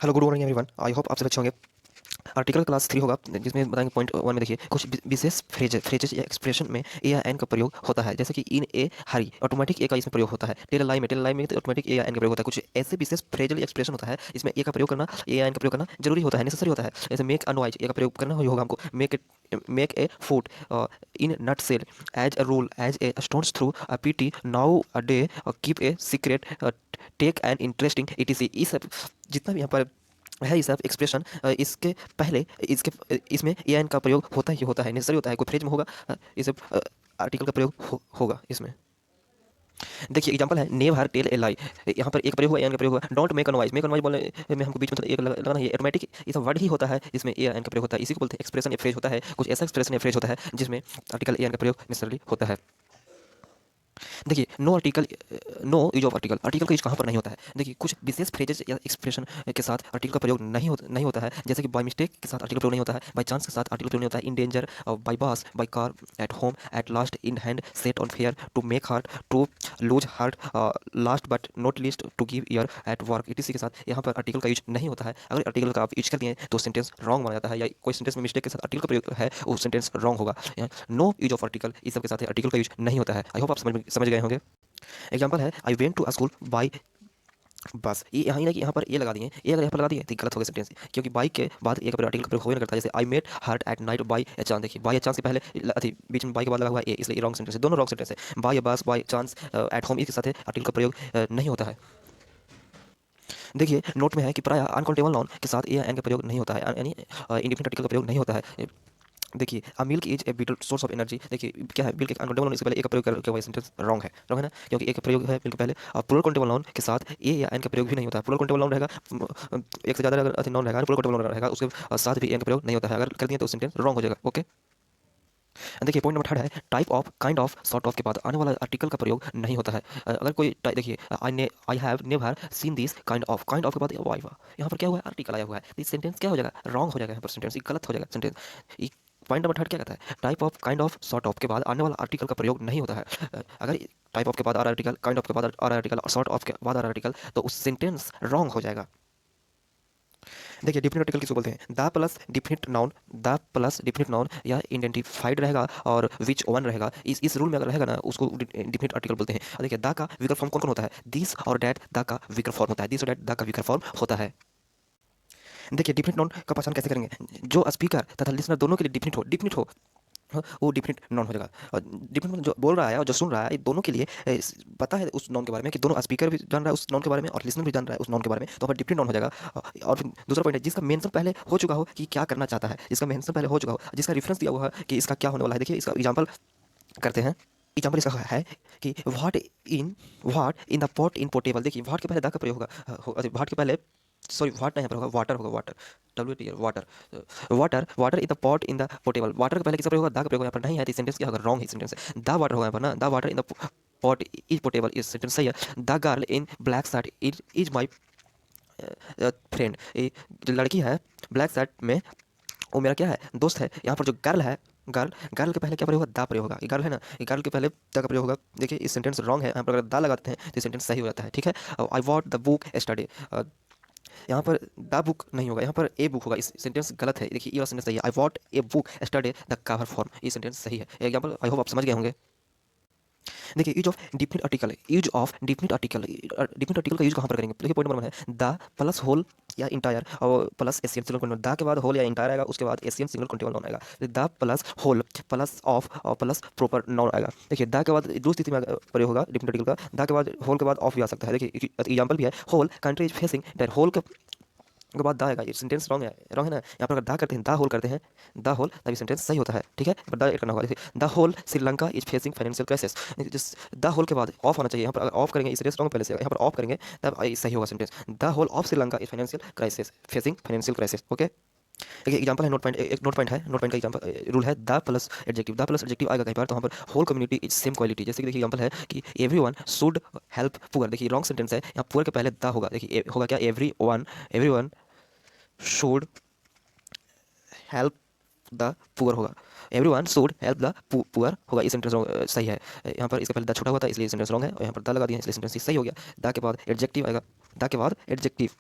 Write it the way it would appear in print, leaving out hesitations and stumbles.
Hello good morning everyone. I hope आप सब अच्छे होंगे। आर्टिकल क्लास 3 होगा जिसमें बताएंगे पॉइंट 1 में देखिए कुछ विशेष फ्रेजेज या एक्सप्रेशन में ए या एन का प्रयोग होता है, जैसे कि इन ए हरी ऑटोमेटिक ए का इसमें प्रयोग होता है। टेल लाई में तो ऑटोमेटिक ए या एन का प्रयोग होता है। कुछ ऐसे विशेष फ्रेजल एक्सप्रेशन होता है इसमें ए का प्रयोग करना, ए या एन का प्रयोग करना जरूरी होता है, नेसेसरी होता है। जैसे मेक अ नॉइज, ए का प्रयोग करना होगा हमको। Make a food in nutshell, as a rule, as a stones through a PT, now a day, keep a secret, take an interesting etc। ये सब जितना भी यहाँ पर है, ये सब एक्सप्रेशन इसके पहले इसमें ए एन का प्रयोग होता ही होता है, नेसेसरी होता है। कोई फ्रेज में होगा ये सब आर्टिकल का प्रयोग होगा इसमें। देखिए एग्जांपल है नेव हर टेल ए लाई, यहाँ पर एक प्रयोग हुआ, एन का प्रयोग हुआ। Don't make a noise, make a noise बोलने में हमको बीच में एक लगाना है, ऑटोमेटिक ये सब वर्ड ही होता है जिसमें ए एन का प्रयोग होता है। इसी को बोलते हैं एक्सप्रेशन या फ्रेज होता है। कुछ ऐसा एक्सप्रेशन या फ्रेज होता है जिसमें आर्टिकल ए एन का प्रयोग नेसेसरली होता है। देखिए no use of article, article का यूज कहाँ पर नहीं होता है। देखिए कुछ विशेष फ्रेजेस या एक्सप्रेशन के साथ आर्टिकल का प्रयोग नहीं होता है, जैसे कि बाय मिस्टेक के साथ आर्टिकल प्रयोग नहीं होता है, बाय चांस के साथ आर्टिकल प्रयोग नहीं होता है। In danger, by bus, by car, at home, at last, in hand, set on fire, to make heart, to lose heart, last but not least, to give ear, at work etc के साथ यहाँ पर article का use नहीं होता है। अगर article का आप यूज कर दिए तो सेंटेंस रॉन्ग माना जाता है, या कोई सेंटेंस में मिस्टेक के साथ आर्टिकल का प्रयोग है वो सेंटेंस रॉन्ग होगा। नो यूज ऑफ आर्टिकल इस सब के साथ आर्टिकल का यूज नहीं होता है। आई होप आप समझ गए होंगे। एग्जाम्पल है I went to school by bus. ये यहाँ ना कि यहाँ पर ए लगा दिए, ए अगर यहाँ पर लगा दिए तो गलत हो गया सेंटेंस, क्योंकि बाई के बाद ए का आर्टिकल का प्रयोग हो ही नहीं करता। जैसे I met hurt at night by a chance, देखिए बाई ए चांस के पहले बीच में बाई के बाद लगा हुआ ए, इसलिए रॉन्ग सेंटेंस है, दोनों रॉन्ग सेंटेंस है। बाई ए बस, बाई चांस, एट होम, इसके साथ आर्टिकल का प्रयोग नहीं होता है। देखिए नोट में है कि प्राय अनकाउंटेबल नाउन के साथ ए या एन का प्रयोग नहीं होता है, यानी इंडिपेंडेंट आर्टिकल का प्रयोग नहीं होता है। देखिए a milk is a whittle source of energy, देखिए क्या है मिल्क एक अनकाउंटेबल नाउन, इससे पहले ए का प्रयोग करके वही सेंटेंस रॉन्ग है ना, क्योंकि ए का प्रयोग है मिल्क पहले। और प्लूरल काउंटेबल नाउन के साथ ए या एन का प्रयोग भी नहीं होता है। प्लूरल काउंटेबल नाउन रहेगा एक से ज़्यादा अगर अधिक नाउन रहेगा, प्लूरल काउंटेबल नाउन रहेगा, उसके साथ भी एन का प्रयोग नहीं होता है। अगर कर दिए तो सेंटेंस रॉन्ग हो जाएगा। ओके, देखिए पॉइंट नंबर 3 है type of, kind of, sort of के बाद आने वाला आर्टिकल का प्रयोग नहीं होता है। अगर कोई देखिए I have never seen this kind of के बाद वाइवा, यहाँ पर क्या हुआ है, आर्टिकल आया हुआ है। इस सेंटेंस क्या हो जाएगा, रॉन्ग हो जाएगा, यहाँ पर सेंटेंस गलत हो जाएगा सेंटेंस। पॉइंट नंबर 3 क्या कहता है, type of, kind of, sort of के बाद आने वाला आर्टिकल का प्रयोग नहीं होता है। अगर टाइप ऑफ के बाद आ रहा आर्टिकल, काइंड ऑफ के बाद आ रहा आर्टिकल और सॉर्ट ऑफ के बाद आ रहा आर्टिकल, तो उस सेंटेंस रॉन्ग हो जाएगा। देखिए डिफिनिट आर्टिकल किसको बोलते हैं, द प्लस डिफिनिट नाउन या आइडेंटिफाइड रहेगा और विच वन रहेगा, इस रूल में अगर रहेगा ना उसको डिफिनिट आर्टिकल बोलते हैं। और देखिए द का विकल्प फॉर्म कौन कौन होता है, दिस और डैट द का विकल्प फॉर्म होता है, दिस और डैट द का विकल्प फॉर्म होता है। देखिए डिफिनिट नाउन का पहचान कैसे करेंगे, जो स्पीकर तथा लिसनर दोनों के लिए डिफिनिट हो हाँ, वो डिफिनिट नाउन हो जाएगा। और डिफिनिट जो बोल रहा है और जो सुन रहा है, ये दोनों के लिए पता है उस नाउन के बारे में, कि दोनों स्पीकर भी जान रहा है उस नाउन के बारे में और लिसनर भी जान रहा है उस नाउन के बारे में, तो वहाँ डिफिनिट नाउन हो जाएगा। और फिर दूसरा पॉइंट है जिसका मेंशन पहले हो चुका हो कि क्या करना चाहता है, जिसका मेंशन पहले हो चुका हो, जिसका रेफरेंस दिया हुआ है कि इसका क्या होने वाला है। देखिए इसका एग्जाम्पल करते हैं। एग्जाम्पल इसका है कि what in the pot in portable, देखिए व्हाट के पहले दा का प्रयोग होगा, व्हाट के पहले सॉरी व्हाट नहीं होगा, वाटर होगा, water WT water, water in the pot in the portable, water के पहले किसका प्रयोग होगा, दा का प्रयोग यहाँ पर नहीं है, तो सेंटेंस क्या होगा, रॉन्ग ही सेंटेंस है। द वाटर होगा यहाँ पर ना, the water in the pot is portable, इस सेंटेंस सही है। The girl in black shirt is my friend, जो लड़की है ब्लैक शर्ट में वो मेरा क्या है, दोस्त है। यहाँ पर जो गर्ल है, गर्ल के पहले क्या प्रयोग होगा, दा प्रयोग होगा। गर्ल है ना, गर्ल के पहले दा का प्रयोग होगा। देखिए इस सेंटेंस रॉन्ग है, यहाँ पर अगर दा लगाते हैं तो सेंटेंस सही हो जाता है। ठीक है, I what the book yesterday, यहाँ पर द बुक नहीं होगा, यहाँ पर ए बुक होगा, इस सेंटेंस गलत है। देखिए ये वाला सेंटेंस सही है, I what a book yesterday the cover form, ये सेंटेंस सही है। एग्जाम्पल आई होप आप समझ गए होंगे। देखिए use of definite article, definite article का यूज कहाँ पर करेंगे। देखिए पॉइंट नंबर 1 है द प्लस होल या इंटायर और plus Asian single continent, the के बाद होल या इंटायर आएगा, उसके बाद एशियन सिंगल कॉन्टिनेंट नाउन आएगा। The plus whole plus of और प्लस प्रॉपर नाउन आएगा। देखिए द के बाद दूसरी स्थिति में प्रयोग होगा डिफिनिट आर्टिकल का, द के बाद होल के बाद ऑफ भी आ सकता है। देखिए एग्जाम्पल भी है, whole country is facing that, whole के बाद दा आएगा, ये सेंटेंस रॉन्ग है ना। यहाँ पर अगर दा करते हैं, दा होल करते हैं, दा होल, तभी सेंटेंस सही होता है। ठीक है, पर दा एड करना होगा। जैसे the whole Sri Lanka is facing financial crisis, जिस द होल के बाद ऑफ होना चाहिए, यहाँ पर अगर ऑफ करेंगे, इस सेंटेंस रॉन्ग पहले से, यहाँ पर ऑफ करेंगे तब सही होगा sentence. The whole of Sri Lanka is financial crisis, facing financial crisis. Okay, देखिए एग्जाम्पल है, नोट पॉइंट, एक नोट पॉइंट है, नोट पॉइंट का एग्जाम्पल रूल है, द प्लस एडजेक्टिव आएगा कहीं पर, तो वहाँ पर whole community is same quality. जैसे कि देखिए एग्जाम्पल है कि एवरीवन शुड हेल्प पुअर, देखिए रॉन्ग सेंटेंस है, यहाँ पुअर के पहले द होगा। देखिए होगा क्या, everyone should help the poor होगा, everyone should help the poor होगा, ये सेंटेंस सही है। यहाँ पर इसके पहले द छोटा हुआ था इसलिए सेंटेंस रॉन्ग है, और यहाँ पर द लगा दिया इसलिए सेंटेंस सही हो गया। द के बाद एडजेक्टिव आएगा, द के बाद एडजेक्टिव